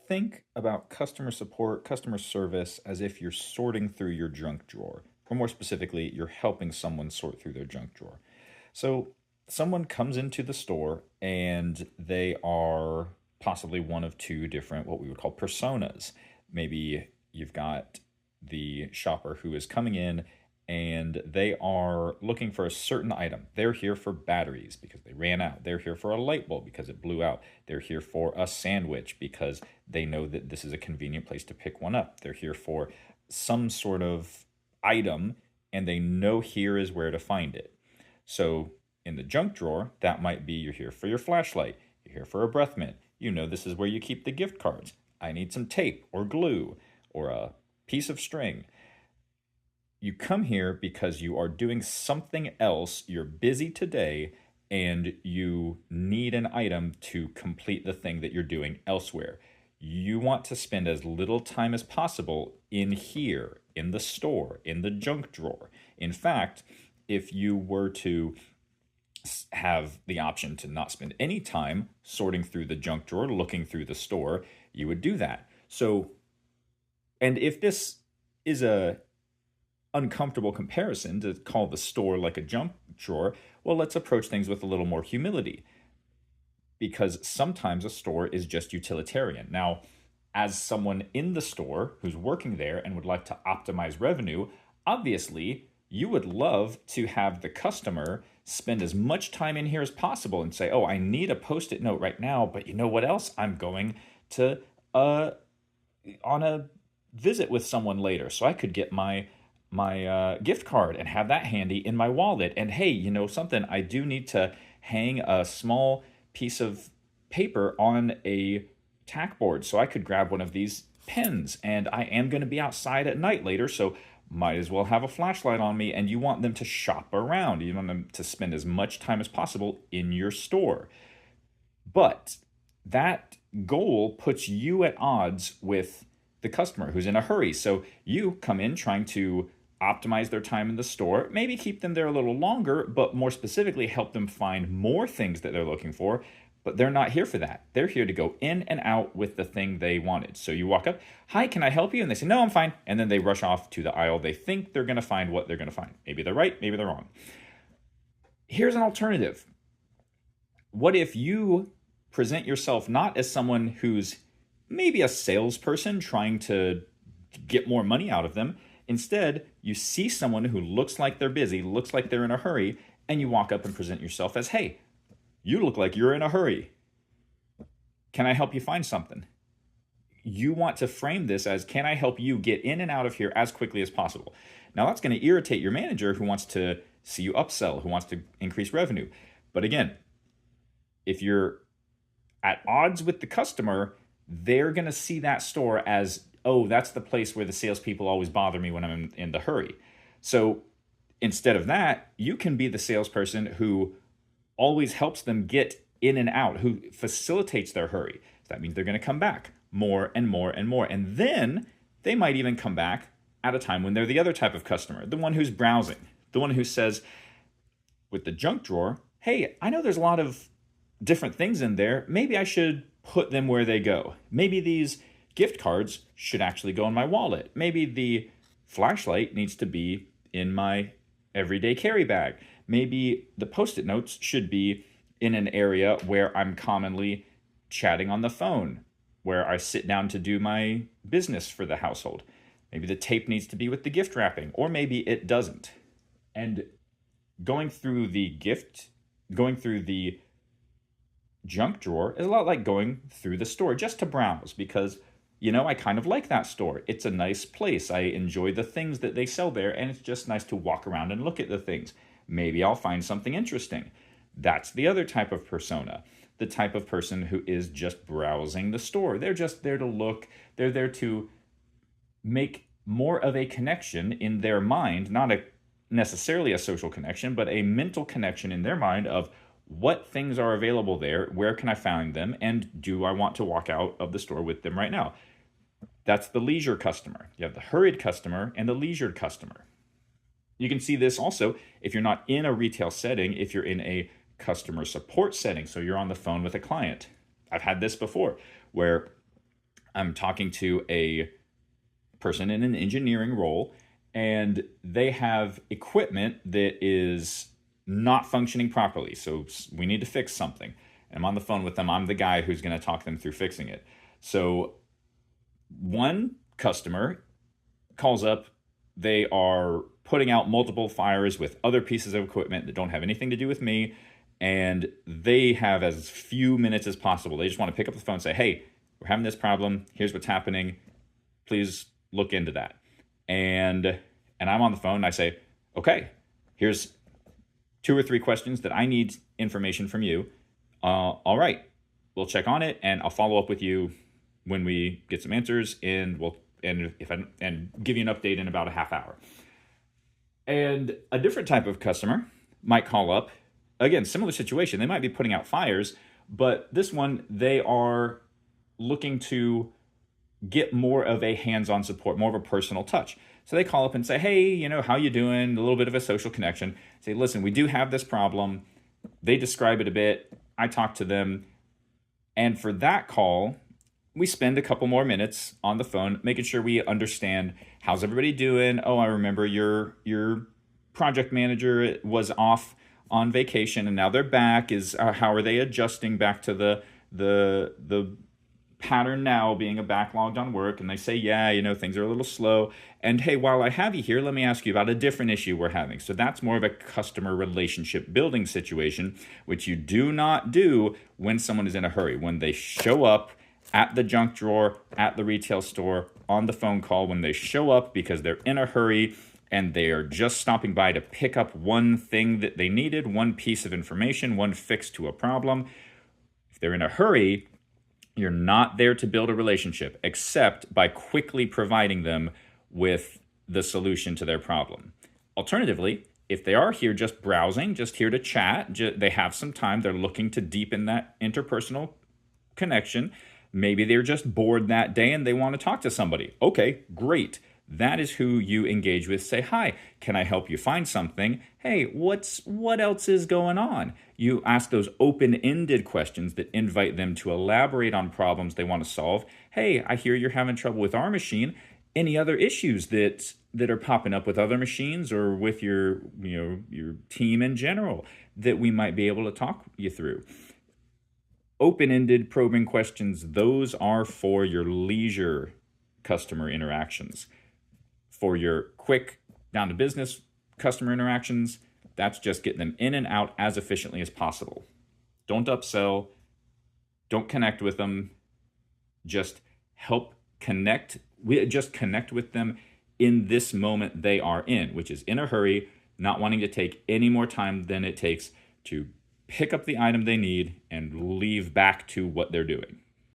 Think about customer support, customer service as if you're sorting through your junk drawer, or more specifically, you're helping someone sort through their junk drawer. So, someone comes into the store and they are possibly one of two different, what we would call personas. Maybe you've got the shopper who is coming in and they are looking for a certain item. They're here for batteries because they ran out. They're here for a light bulb because it blew out. They're here for a sandwich because they know that this is a convenient place to pick one up. They're here for some sort of item and they know here is where to find it. So in the junk drawer, that might be you're here for your flashlight, you're here for a breath mint. You know this is where you keep the gift cards. I need some tape or glue or a piece of string. You come here because you are doing something else, you're busy today, and you need an item to complete the thing that you're doing elsewhere. You want to spend as little time as possible in here, in the store, in the junk drawer. In fact, if you were to have the option to not spend any time sorting through the junk drawer, looking through the store, you would do that. So, and if this is a uncomfortable comparison to call the store like a junk drawer, well, let's approach things with a little more humility because sometimes a store is just utilitarian. Now, as someone in the store who's working there and would like to optimize revenue, obviously you would love to have the customer spend as much time in here as possible and say, oh, I need a post-it note right now, but you know what else? I'm going to on a visit with someone later, so I could get my gift card and have that handy in my wallet. And hey, you know something? I do need to hang a small piece of paper on a tack board, so I could grab one of these pens. And I am going to be outside at night later, so might as well have a flashlight on me. And you want them to shop around. You want them to spend as much time as possible in your store. But that goal puts you at odds with the customer who's in a hurry. So you come in trying to optimize their time in the store, maybe keep them there a little longer, but more specifically help them find more things that they're looking for. But they're not here for that. They're here to go in and out with the thing they wanted. So you walk up, hi, can I help you? And they say, no, I'm fine. And then they rush off to the aisle. They think they're going to find what they're going to find. Maybe they're right, maybe they're wrong. Here's an alternative. What if you present yourself not as someone who's maybe a salesperson trying to get more money out of them? Instead, you see someone who looks like they're busy, looks like they're in a hurry, and you walk up and present yourself as, hey, you look like you're in a hurry. Can I help you find something? You want to frame this as, can I help you get in and out of here as quickly as possible? Now, that's going to irritate your manager who wants to see you upsell, who wants to increase revenue. But again, if you're at odds with the customer, they're going to see that store as, oh, that's the place where the salespeople always bother me when I'm in the hurry. So instead of that, you can be the salesperson who always helps them get in and out, who facilitates their hurry. So that means they're going to come back more and more and more. And then they might even come back at a time when they're the other type of customer, the one who's browsing, the one who says with the junk drawer, hey, I know there's a lot of different things in there. Maybe I should put them where they go. Maybe these gift cards should actually go in my wallet. Maybe the flashlight needs to be in my everyday carry bag. Maybe the post-it notes should be in an area where I'm commonly chatting on the phone, where I sit down to do my business for the household. Maybe the tape needs to be with the gift wrapping, or maybe it doesn't. And going through the junk drawer is a lot like going through the store just to browse because, you know, I kind of like that store. It's a nice place. I enjoy the things that they sell there, and it's just nice to walk around and look at the things. Maybe I'll find something interesting. That's the other type of persona, the type of person who is just browsing the store. They're just there to look. They're there to make more of a connection in their mind, not necessarily a social connection, but a mental connection in their mind of what things are available there, where can I find them, and do I want to walk out of the store with them right now? That's the leisure customer. You have the hurried customer and the leisured customer. You can see this also if you're not in a retail setting, if you're in a customer support setting. So you're on the phone with a client. I've had this before where I'm talking to a person in an engineering role, and they have equipment that is not functioning properly. So we need to fix something. And I'm on the phone with them. I'm the guy who's going to talk them through fixing it. So one customer calls up. They are putting out multiple fires with other pieces of equipment that don't have anything to do with me. And they have as few minutes as possible. They just want to pick up the phone and say, hey, we're having this problem. Here's what's happening. Please look into that. And I'm on the phone and I say, okay, here's 2 or 3 questions that I need information from you. All right, we'll check on it and I'll follow up with you when we get some answers, and give you an update in about a half hour. And a different type of customer might call up. Again, similar situation. They might be putting out fires, but this one, they are looking to get more of a hands-on support, more of a personal touch. So they call up and say, hey, how you doing? A little bit of a social connection. Say, listen, we do have this problem. They describe it a bit. I talk to them. And for that call, we spend a couple more minutes on the phone, making sure we understand, how's everybody doing? Oh, I remember your project manager was off on vacation and now they're back. How are they adjusting back to the pattern now being a backlogged on work? And they say, yeah, things are a little slow. And hey, while I have you here, let me ask you about a different issue we're having. So that's more of a customer relationship building situation, which you do not do when someone is in a hurry. When they show up at the junk drawer, at the retail store, on the phone call, when they show up because they're in a hurry and they are just stopping by to pick up one thing that they needed, one piece of information, one fix to a problem. If they're in a hurry, you're not there to build a relationship, except by quickly providing them with the solution to their problem. Alternatively, if they are here just browsing, just here to chat, they have some time, they're looking to deepen that interpersonal connection. Maybe they're just bored that day and they want to talk to somebody. Okay, great. That is who you engage with. Say, hi, can I help you find something? Hey, what else is going on? You ask those open-ended questions that invite them to elaborate on problems they want to solve. Hey, I hear you're having trouble with our machine. Any other issues that are popping up with other machines or with your team in general that we might be able to talk you through? Open-ended probing questions, those are for your leisure customer interactions. For your quick, down-to-business customer interactions, that's just getting them in and out as efficiently as possible. Don't upsell. Don't connect with them. Just connect with them in this moment they are in, which is in a hurry, not wanting to take any more time than it takes to pick up the item they need and leave back to what they're doing.